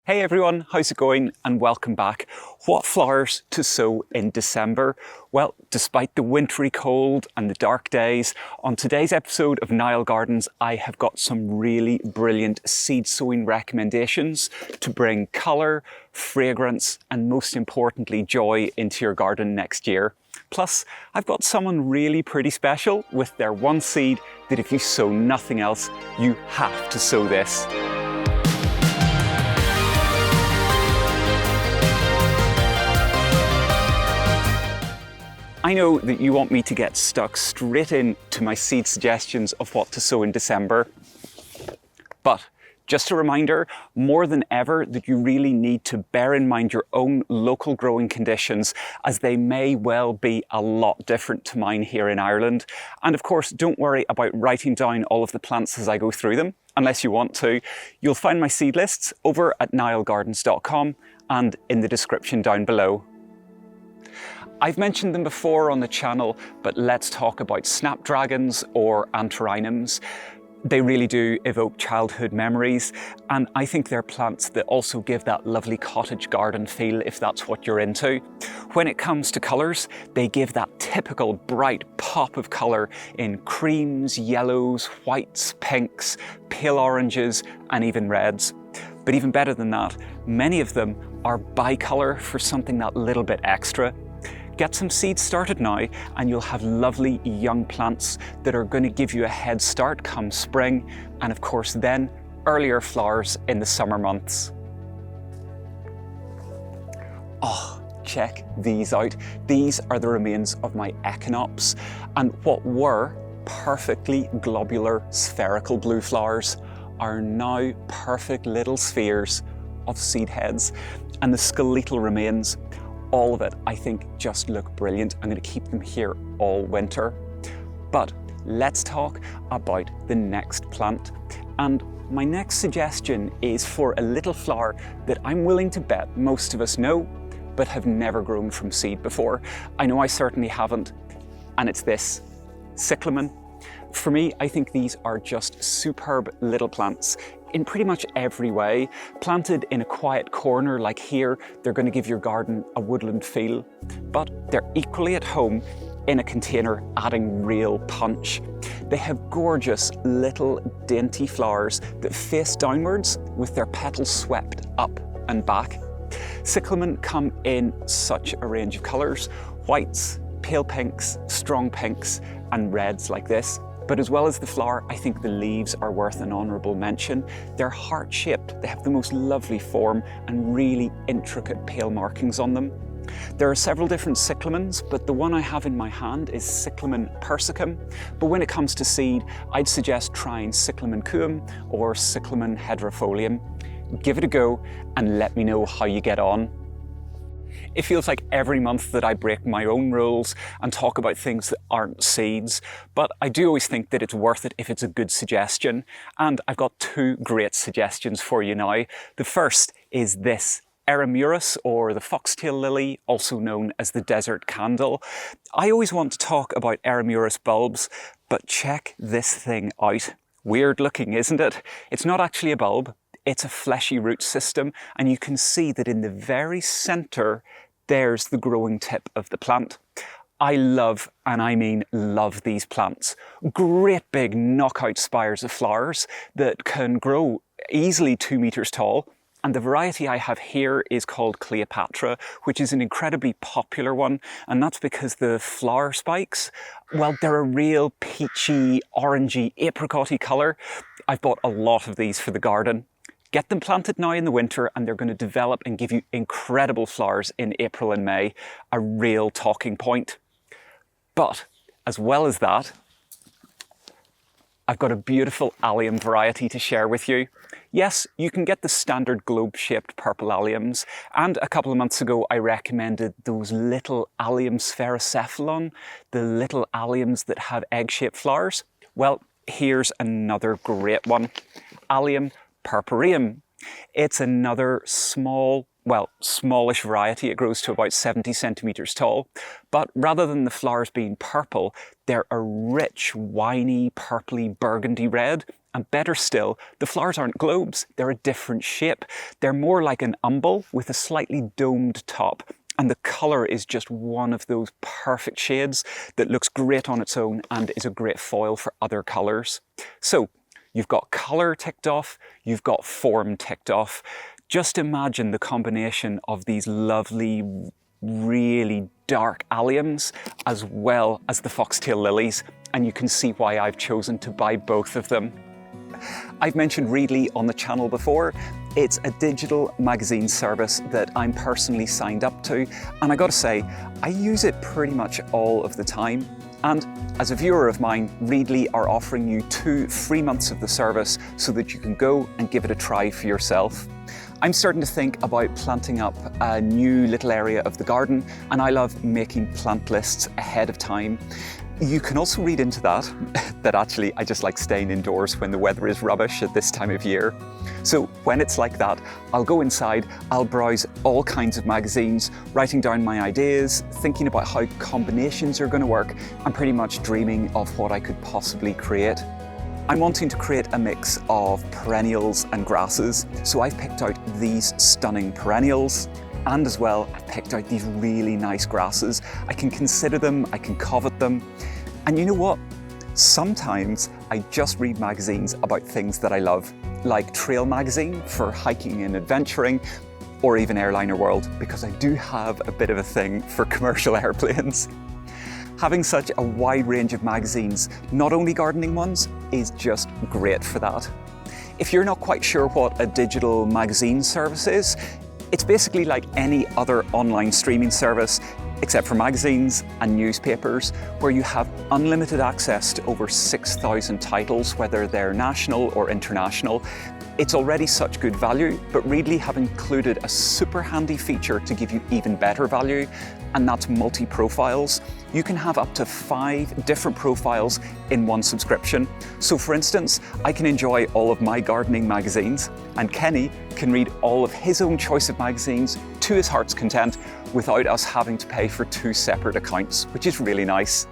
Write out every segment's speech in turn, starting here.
Hey everyone, how's it going? And welcome back. What flowers to sow in December? Well, despite the wintry cold and the dark days, on today's episode of Niall Gardens, I have got some really brilliant seed sowing recommendations to bring colour, fragrance, and most importantly, joy into your garden next year. Plus, I've got someone really pretty special with their one seed that if you sow nothing else, you have to sow this. I know that you want me to get stuck straight into my seed suggestions of what to sow in December, but just a reminder, more than ever, that you really need to bear in mind your own local growing conditions, as they may well be a lot different to mine here in Ireland. And of course, don't worry about writing down all of the plants as I go through them, unless you want to. You'll find my seed lists over at niallgardens.com and in the description down below. I've mentioned them before on the channel, but let's talk about snapdragons or antirrhinums. They really do evoke childhood memories, and I think they're plants that also give that lovely cottage garden feel if that's what you're into. When it comes to colours, they give that typical bright pop of colour in creams, yellows, whites, pinks, pale oranges, and even reds. But even better than that, many of them are bicolour for something that little bit extra. Get some seeds started now and you'll have lovely young plants that are going to give you a head start come spring, and of course then earlier flowers in the summer months. Oh, check these out. These are the remains of my echinops, and what were perfectly globular spherical blue flowers are now perfect little spheres of seed heads, and the skeletal remains, all of it, I think, just look brilliant. I'm going to keep them here all winter. But let's talk about the next plant. And my next suggestion is for a little flower that I'm willing to bet most of us know, but have never grown from seed before. I know I certainly haven't, and it's this, cyclamen. For me, I think these are just superb little plants in pretty much every way. Planted in a quiet corner like here, they're going to give your garden a woodland feel, but they're equally at home in a container, adding real punch. They have gorgeous little dainty flowers that face downwards with their petals swept up and back. Cyclamen come in such a range of colours: whites, pale pinks, strong pinks, and reds like this. But as well as the flower, I think the leaves are worth an honourable mention. They're heart-shaped, they have the most lovely form and really intricate pale markings on them. There are several different cyclamens, but the one I have in my hand is Cyclamen persicum. But when it comes to seed, I'd suggest trying Cyclamen coum or Cyclamen hederifolium. Give it a go and let me know how you get on. It feels like every month that I break my own rules and talk about things that aren't seeds, but I do always think that it's worth it if it's a good suggestion. And I've got two great suggestions for you now. The first is this Eremurus, or the foxtail lily, also known as the desert candle. I always want to talk about Eremurus bulbs, but check this thing out. Weird looking, isn't it? It's not actually a bulb. It's a fleshy root system, and you can see that in the very centre, there's the growing tip of the plant. I love, and I mean love, these plants. Great big knockout spires of flowers that can grow easily 2 meters tall. And the variety I have here is called Cleopatra, which is an incredibly popular one. And that's because the flower spikes, well, they're a real peachy, orangey, apricot-y colour. I've bought a lot of these for the garden. Get them planted now in the winter and they're going to develop and give you incredible flowers in April and May, a real talking point. But as well as that, I've got a beautiful Allium variety to share with you. Yes, you can get the standard globe-shaped purple Alliums, and a couple of months ago I recommended those little Allium spherocephalon, the little Alliums that have egg-shaped flowers. Well, here's another great one, Allium atropurpureum. It's another smallish variety. It grows to about 70 centimetres tall, but rather than the flowers being purple, they're a rich, winey, purpley, burgundy red. And better still, the flowers aren't globes, they're a different shape. They're more like an umbel with a slightly domed top. And the colour is just one of those perfect shades that looks great on its own and is a great foil for other colours. So you've got colour ticked off, you've got form ticked off. Just imagine the combination of these lovely, really dark alliums as well as the foxtail lilies, and you can see why I've chosen to buy both of them. I've mentioned Readly on the channel before. It's a digital magazine service that I'm personally signed up to, and I gotta say, I use it pretty much all of the time. And as a viewer of mine, Readly are offering you 2 free months of the service so that you can go and give it a try for yourself. I'm starting to think about planting up a new little area of the garden, and I love making plant lists ahead of time. You can also read into that actually I just like staying indoors when the weather is rubbish at this time of year. So when it's like that, I'll go inside, I'll browse all kinds of magazines, writing down my ideas, thinking about how combinations are going to work, and pretty much dreaming of what I could possibly create. I'm wanting to create a mix of perennials and grasses, so I've picked out these stunning perennials. And as well, I've picked out these really nice grasses. I can consider them, I can covet them. And you know what? Sometimes I just read magazines about things that I love, like Trail Magazine for hiking and adventuring, or even Airliner World, because I do have a bit of a thing for commercial airplanes. Having such a wide range of magazines, not only gardening ones, is just great for that. If you're not quite sure what a digital magazine service is, it's basically like any other online streaming service, except for magazines and newspapers, where you have unlimited access to over 6,000 titles, whether they're national or international. It's already such good value, but Readly have included a super handy feature to give you even better value, and that's multi-profiles. You can have up to 5 different profiles in one subscription. So for instance, I can enjoy all of my gardening magazines, and Kenny can read all of his own choice of magazines to his heart's content without us having to pay for 2 separate accounts, which is really nice.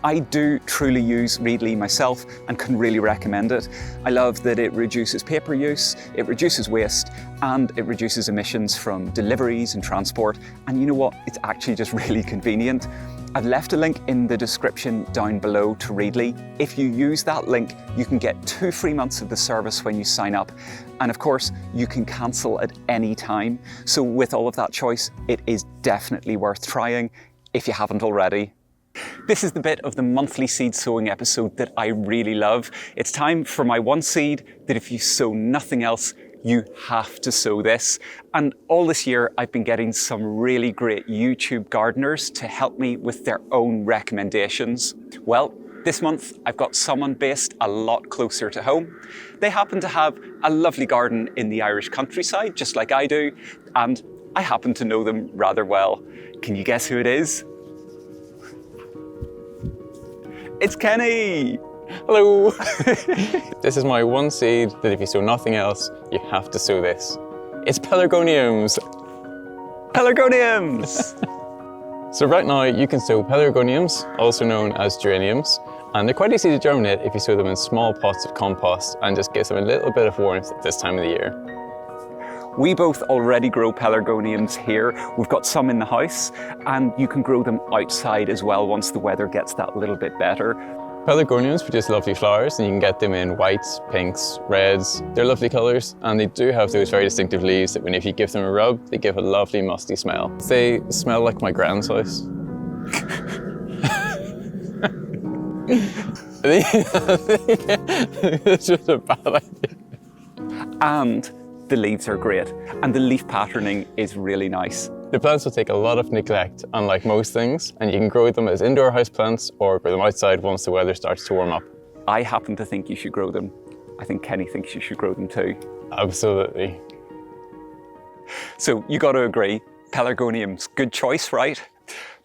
I do truly use Readly myself and can really recommend it. I love that it reduces paper use, it reduces waste, and it reduces emissions from deliveries and transport. And you know what? It's actually just really convenient. I've left a link in the description down below to Readly. If you use that link, you can get 2 free months of the service when you sign up. And of course, you can cancel at any time. So with all of that choice, it is definitely worth trying if you haven't already. This is the bit of the monthly seed sowing episode that I really love. It's time for my one seed that if you sow nothing else, you have to sow this. And all this year, I've been getting some really great YouTube gardeners to help me with their own recommendations. Well, this month, I've got someone based a lot closer to home. They happen to have a lovely garden in the Irish countryside, just like I do, and I happen to know them rather well. Can you guess who it is? It's Kenny! Hello! This is my one seed that if you sow nothing else, you have to sow this. It's pelargoniums! Pelargoniums! So right now you can sow pelargoniums, also known as geraniums, and they're quite easy to germinate if you sow them in small pots of compost and just gives them a little bit of warmth at this time of the year. We both already grow pelargoniums here. We've got some in the house, and you can grow them outside as well once the weather gets that little bit better. Pelargoniums produce lovely flowers, and you can get them in whites, pinks, reds. They're lovely colours, and they do have those very distinctive leaves that when if you give them a rub, they give a lovely musty smell. They smell like my grand's house. It's just a bad idea. And the leaves are great, and the leaf patterning is really nice. The plants will take a lot of neglect, unlike most things, and you can grow them as indoor house plants or grow them outside once the weather starts to warm up. I happen to think you should grow them. I think Kenny thinks you should grow them too. Absolutely. So you got to agree, pelargoniums, good choice, right?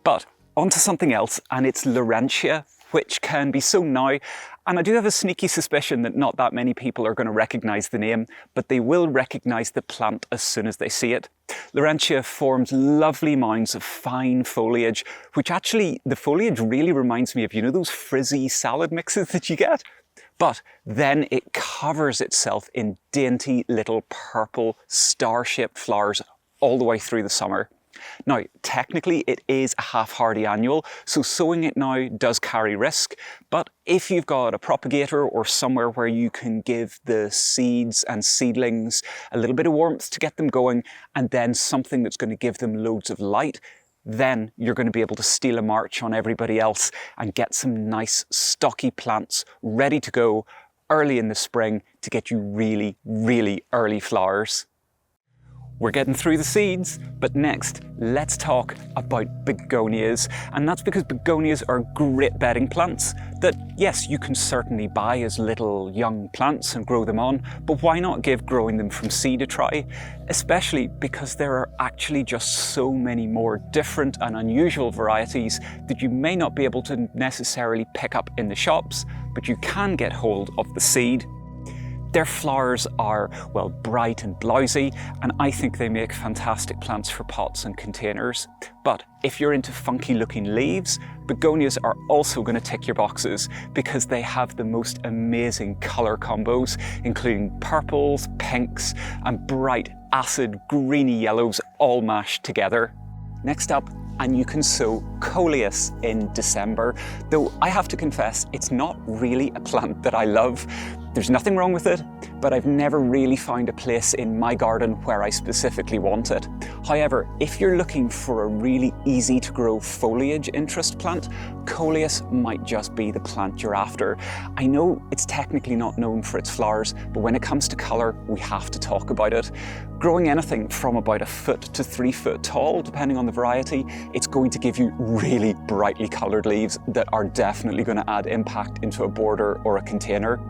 But onto something else, and it's Laurentia, which can be sown now. And I do have a sneaky suspicion that not that many people are going to recognise the name, but they will recognise the plant as soon as they see it. Laurentia forms lovely mounds of fine foliage, which actually, the foliage really reminds me of, you know, those frizzy salad mixes that you get? But then it covers itself in dainty little purple star-shaped flowers all the way through the summer. Now, technically it is a half-hardy annual, so sowing it now does carry risk, but if you've got a propagator or somewhere where you can give the seeds and seedlings a little bit of warmth to get them going, and then something that's going to give them loads of light, then you're going to be able to steal a march on everybody else and get some nice stocky plants ready to go early in the spring to get you really, really early flowers. We're getting through the seeds, but next let's talk about begonias. And that's because begonias are great bedding plants that, yes, you can certainly buy as little young plants and grow them on, but why not give growing them from seed a try? Especially because there are actually just so many more different and unusual varieties that you may not be able to necessarily pick up in the shops, but you can get hold of the seed. Their flowers are, well, bright and blousy, and I think they make fantastic plants for pots and containers. But if you're into funky looking leaves, begonias are also going to tick your boxes because they have the most amazing colour combos, including purples, pinks, and bright acid greeny yellows all mashed together. Next up, and you can sow Coleus in December, though I have to confess it's not really a plant that I love. There's nothing wrong with it, but I've never really found a place in my garden where I specifically want it. However, if you're looking for a really easy to grow foliage interest plant, Coleus might just be the plant you're after. I know it's technically not known for its flowers, but when it comes to colour, we have to talk about it. Growing anything from about 1 foot to 3 foot tall, depending on the variety, it's going to give you really brightly coloured leaves that are definitely going to add impact into a border or a container.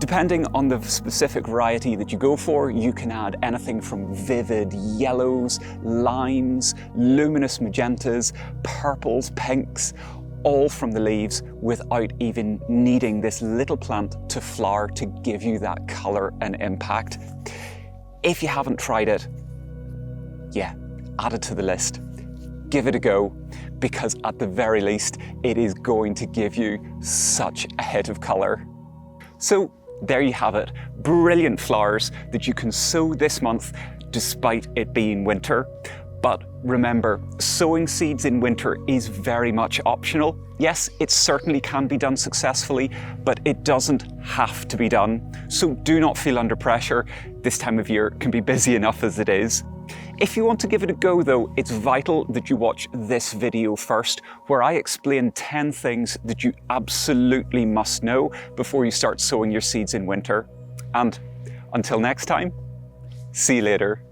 Depending on the specific variety that you go for, you can add anything from vivid yellows, limes, luminous magentas, purples, pinks, all from the leaves without even needing this little plant to flower to give you that colour and impact. If you haven't tried it, yeah, add it to the list. Give it a go, because at the very least, it is going to give you such a hit of colour. So there you have it, brilliant flowers that you can sow this month despite it being winter. But remember, sowing seeds in winter is very much optional. Yes, it certainly can be done successfully, but it doesn't have to be done. So do not feel under pressure. This time of year can be busy enough as it is. If you want to give it a go though, it's vital that you watch this video first, where I explain 10 things that you absolutely must know before you start sowing your seeds in winter. And until next time, see you later.